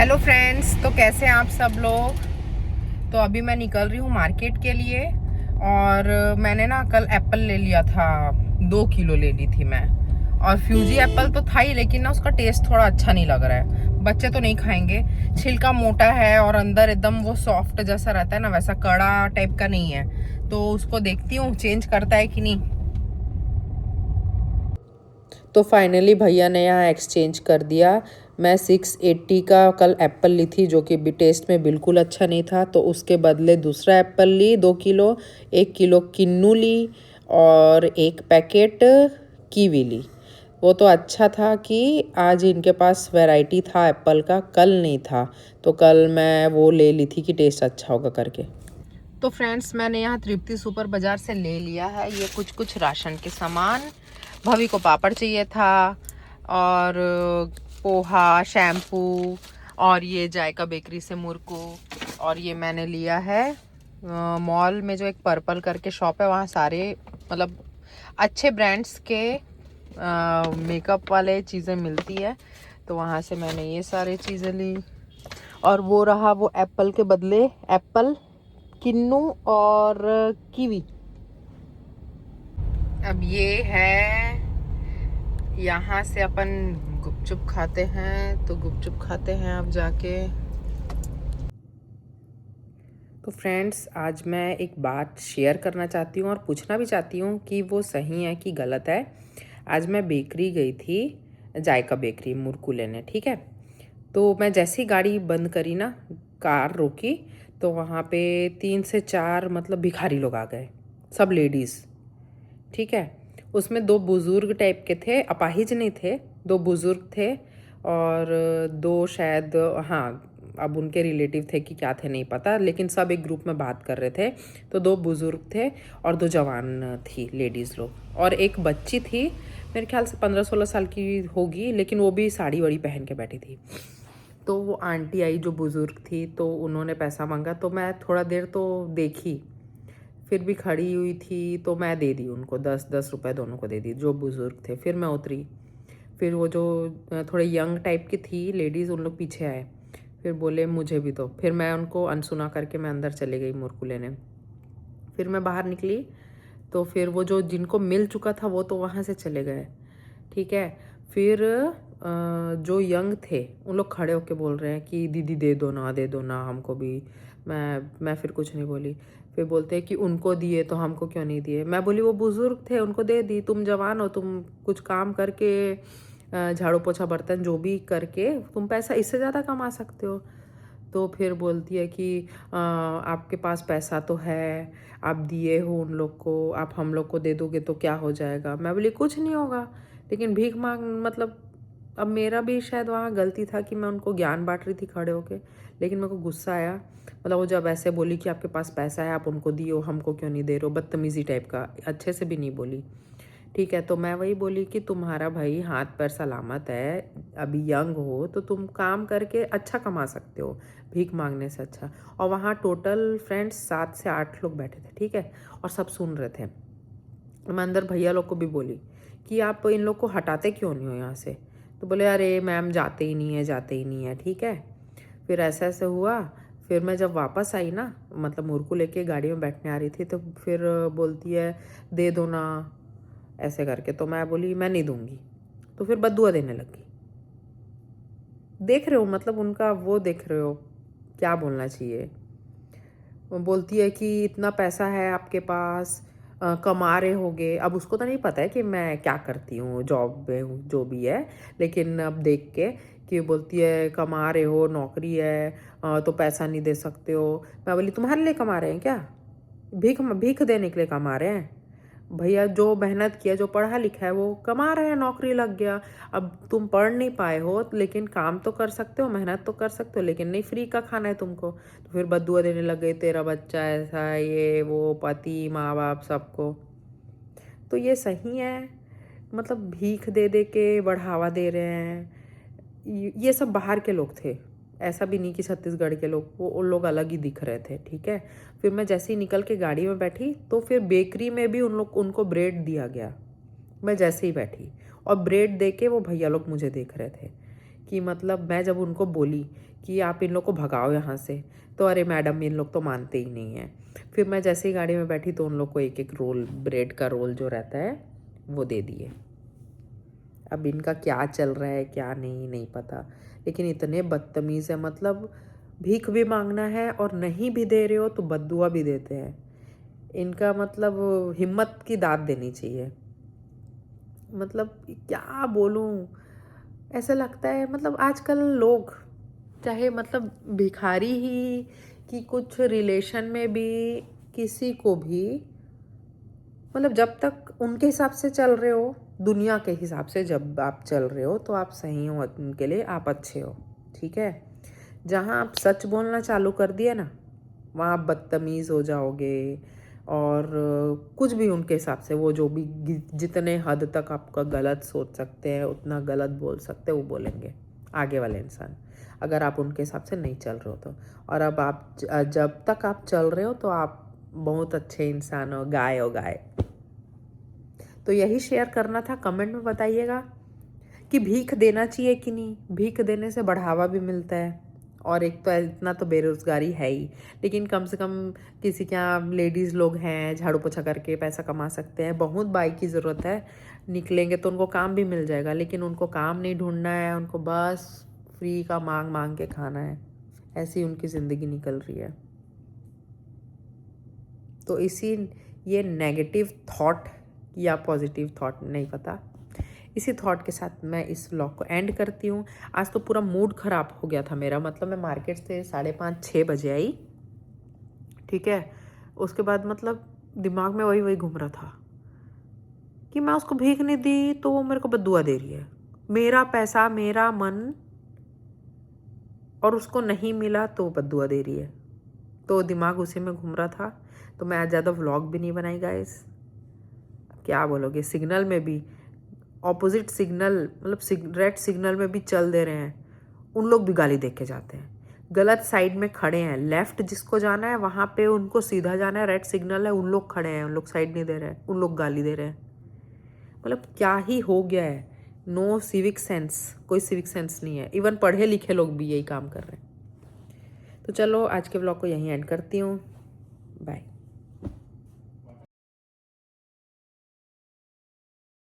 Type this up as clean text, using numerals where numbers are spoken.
Hello friends, तो कैसे हैं आप सब लोग। तो अभी मैं निकल रही हूँ मार्केट के लिए। और मैंने ना कल एप्पल ले लिया था, 2 किलो ले ली थी मैं। और फ्यूजी एप्पल तो था ही, लेकिन ना उसका टेस्ट थोड़ा अच्छा नहीं लग रहा है। बच्चे तो नहीं खाएंगे। छिलका मोटा है और अंदर एकदम वो सॉफ्ट जैसा रहता है ना, वैसा कड़ा टाइप का नहीं है। तो उसको देखती हूँ चेंज करता है कि नहीं। तो फाइनली भैया ने यहाँ एक्सचेंज कर दिया। मैं 680 का कल एप्पल ली थी, जो कि टेस्ट में बिल्कुल अच्छा नहीं था। तो उसके बदले दूसरा एप्पल ली, 2 किलो। 1 किलो किन्नू ली और एक पैकेट कीवी ली। वो तो अच्छा था कि आज इनके पास वैरायटी था एप्पल का, कल नहीं था। तो कल मैं वो ले ली थी कि टेस्ट अच्छा होगा करके। तो फ्रेंड्स, मैंने यहाँ तृप्ति सुपर बाजार से ले लिया है ये कुछ कुछ राशन के सामान। भवी को पापड़ चाहिए था, और पोहा, शैम्पू, और ये जायका बेकरी से मुरकू। और ये मैंने लिया है मॉल में जो एक पर्पल करके शॉप है, वहाँ सारे मतलब अच्छे ब्रांड्स के मेकअप वाले चीज़ें मिलती है। तो वहाँ से मैंने ये सारी चीज़ें ली। और वो रहा वो एप्पल के बदले एप्पल, किन्नू और कीवी। अब ये है, यहाँ से अपन गुपचुप खाते हैं। तो गुपचुप खाते हैं अब जाके। तो फ्रेंड्स, आज मैं एक बात शेयर करना चाहती हूँ और पूछना भी चाहती हूँ कि वो सही है कि गलत है। आज मैं बेकरी गई थी, जायका बेकरी, मुरकू लेने, ठीक है। तो मैं जैसी गाड़ी बंद करी ना, कार रोकी, तो वहाँ पे 3 से 4 मतलब भिखारी लोग आ गए, सब लेडीज़, ठीक है। उसमें 2 बुज़ुर्ग टाइप के थे, अपाहिज नहीं थे, 2 बुज़ुर्ग थे। और 2 शायद, हाँ, अब उनके रिलेटिव थे कि क्या थे नहीं पता, लेकिन सब एक ग्रुप में बात कर रहे थे। तो 2 बुज़ुर्ग थे और 2 जवान थी लेडीज़ लोग, और एक बच्ची थी, मेरे ख्याल से 15-16 साल की होगी, लेकिन वो भी साड़ी वाड़ी पहन के बैठी थी। तो वो आंटी आई जो बुज़ुर्ग थी, तो उन्होंने पैसा मांगा। तो मैं थोड़ा देर तो देखी, फिर भी खड़ी हुई थी, तो मैं दे दी उनको 10-10 रुपए, दोनों को दे दी जो बुज़ुर्ग थे। फिर मैं उतरी। फिर वो जो थोड़े यंग टाइप की थी लेडीज़, उन लोग पीछे आए, फिर बोले मुझे भी दो। फिर मैं उनको अनसुना करके मैं अंदर चले गई मुरकू लेने। फिर मैं बाहर निकली, तो फिर वो जो जिनको मिल चुका था वो तो वहाँ से चले गए, ठीक है। फिर जो यंग थे उन लोग खड़े होके बोल रहे हैं कि दीदी दे दो ना हमको भी। मैं फिर कुछ नहीं बोली। फिर बोलते हैं कि उनको दिए तो हमको क्यों नहीं दिए। मैं बोली वो बुज़ुर्ग थे, उनको दे दी। तुम जवान हो, तुम कुछ काम करके झाड़ू पोछा बर्तन जो भी करके तुम पैसा इससे ज़्यादा कमा सकते हो। तो फिर बोलती है कि आपके पास पैसा तो है, आप दिए हो उन लोग को, आप हम लोग को दे दोगे तो क्या हो जाएगा। मैं बोली कुछ नहीं होगा, लेकिन भीख मांग मतलब, अब मेरा भी शायद वहाँ गलती था कि मैं उनको ज्ञान बांट रही थी खड़े होके। लेकिन मेरे को गुस्सा आया, मतलब वो जब ऐसे बोली कि आपके पास पैसा है, आप उनको दियो, हमको क्यों नहीं दे रहे हो, बदतमीज़ी टाइप का, अच्छे से भी नहीं बोली, ठीक है। तो मैं वही बोली कि तुम्हारा भाई हाथ पैर सलामत है, अभी यंग हो तो तुम काम करके अच्छा कमा सकते हो, भीख मांगने से अच्छा। और वहाँ टोटल फ्रेंड्स 7 से 8 लोग बैठे थे, ठीक है, और सब सुन रहे थे। मैं अंदर भैया लोग को भी बोली कि आप इन लोग को हटाते क्यों नहीं हो यहाँ से। तो बोले अरे मैम जाते ही नहीं है, जाते ही नहीं है, ठीक है। फिर ऐसे ऐसे हुआ। फिर मैं जब वापस आई ना, मतलब मुरकू लेके गाड़ी में बैठने आ रही थी, तो फिर बोलती है दे दो ना, ऐसे करके। तो मैं बोली मैं नहीं दूंगी। तो फिर बद्दुआ देने लगी। देख रहे हो, मतलब उनका वो देख रहे हो, क्या बोलना चाहिए। वो बोलती है कि इतना पैसा है आपके पास, कमा रहे होगे। अब उसको तो नहीं पता है कि मैं क्या करती हूँ, जॉब में हूँ, जो भी है। लेकिन अब देख के कि बोलती है कमा रहे हो, नौकरी है, तो पैसा नहीं दे सकते हो। मैं बोली तुम्हारे लिए कमा रहे हैं क्या, भीख भीख देने के लिए कमा रहे हैं। भैया जो मेहनत किया, जो पढ़ा लिखा है, वो कमा रहे हैं, नौकरी लग गया। अब तुम पढ़ नहीं पाए हो, लेकिन काम तो कर सकते हो, मेहनत तो कर सकते हो, लेकिन नहीं फ्री का खाना है तुमको। तो फिर बद्दुआ देने लग गए, तेरा बच्चा ऐसा, ये वो, पति, माँ बाप, सबको। तो ये सही है, मतलब भीख दे दे के बढ़ावा दे रहे हैं। ये सब बाहर के लोग थे, ऐसा भी नहीं कि छत्तीसगढ़ के लोग, वो उन लोग अलग ही दिख रहे थे, ठीक है। फिर मैं जैसे ही निकल के गाड़ी में बैठी, तो फिर बेकरी में भी उनको ब्रेड दिया गया। मैं जैसे ही बैठी और ब्रेड दे के वो भैया लोग मुझे देख रहे थे कि मतलब मैं जब उनको बोली कि आप इन लोग को भगाओ यहाँ से, तो अरे मैडम इन लोग तो मानते ही नहीं हैं। फिर मैं जैसे ही गाड़ी में बैठी तो उन लोग को एक एक रोल, ब्रेड का रोल जो रहता है वो दे दिए। अब इनका क्या चल रहा है क्या नहीं, नहीं पता, लेकिन इतने बदतमीज़ है। मतलब भीख भी मांगना है और नहीं भी दे रहे हो तो बद्दुआ भी देते हैं। इनका मतलब हिम्मत की दाद देनी चाहिए। मतलब क्या बोलूँ, ऐसा लगता है मतलब आजकल लोग चाहे मतलब भिखारी ही कि कुछ रिलेशन में भी किसी को भी, मतलब जब तक उनके हिसाब से चल रहे हो, दुनिया के हिसाब से जब आप चल रहे हो तो आप सही हो, उनके लिए आप अच्छे हो, ठीक है। जहाँ आप सच बोलना चालू कर दिए ना, वहाँ आप बदतमीज़ हो जाओगे। और कुछ भी उनके हिसाब से वो जो भी जितने हद तक आपका गलत सोच सकते हैं उतना गलत बोल सकते हैं, वो बोलेंगे आगे वाले इंसान, अगर आप उनके हिसाब से नहीं चल रहे हो तो। और अब आप जब तक आप चल रहे हो तो आप बहुत अच्छे इंसान हो, गाय हो गाय। तो यही शेयर करना था। कमेंट में बताइएगा कि भीख देना चाहिए कि नहीं। भीख देने से बढ़ावा भी मिलता है, और एक तो इतना तो बेरोज़गारी है ही, लेकिन कम से कम किसी के यहाँ लेडीज़ लोग हैं झाड़ू पोछा करके पैसा कमा सकते हैं। बहुत बाइक की ज़रूरत है, निकलेंगे तो उनको काम भी मिल जाएगा, लेकिन उनको काम नहीं ढूंढना है, उनको बस फ्री का मांग मांग के खाना है। ऐसी उनकी ज़िंदगी निकल रही है। तो ये नेगेटिव थॉट या पॉजिटिव थॉट नहीं पता, इसी थॉट के साथ मैं इस व्लॉग को एंड करती हूँ। आज तो पूरा मूड ख़राब हो गया था मेरा। मतलब मैं मार्केट से 5:30-6 बजे आई, ठीक है। उसके बाद मतलब दिमाग में वही घूम रहा था कि मैं उसको भीख नहीं दी तो वो मेरे को बद्दुआ दे रही है। मेरा पैसा मेरा मन, और उसको नहीं मिला तो बद्दुआ दे रही है। तो दिमाग उसी में घूम रहा था। तो मैं आज ज़्यादा व्लॉग भी नहीं बनाई गाइस। क्या बोलोगे, सिग्नल में भी ऑपोजिट सिग्नल, मतलब रेड सिग्नल में भी चल दे रहे हैं, उन लोग भी गाली देख के जाते हैं। गलत साइड में खड़े हैं, लेफ्ट जिसको जाना है वहाँ पे उनको सीधा जाना है, रेड सिग्नल है, उन लोग खड़े हैं, उन लोग साइड नहीं दे रहे हैं, उन लोग गाली दे रहे हैं। मतलब क्या ही हो गया है। नो सिविक सेंस, कोई सिविक सेंस नहीं है। इवन पढ़े लिखे लोग भी यही काम कर रहे हैं। तो चलो आज के ब्लॉग को यहीं एंड करती हूँ। बाय।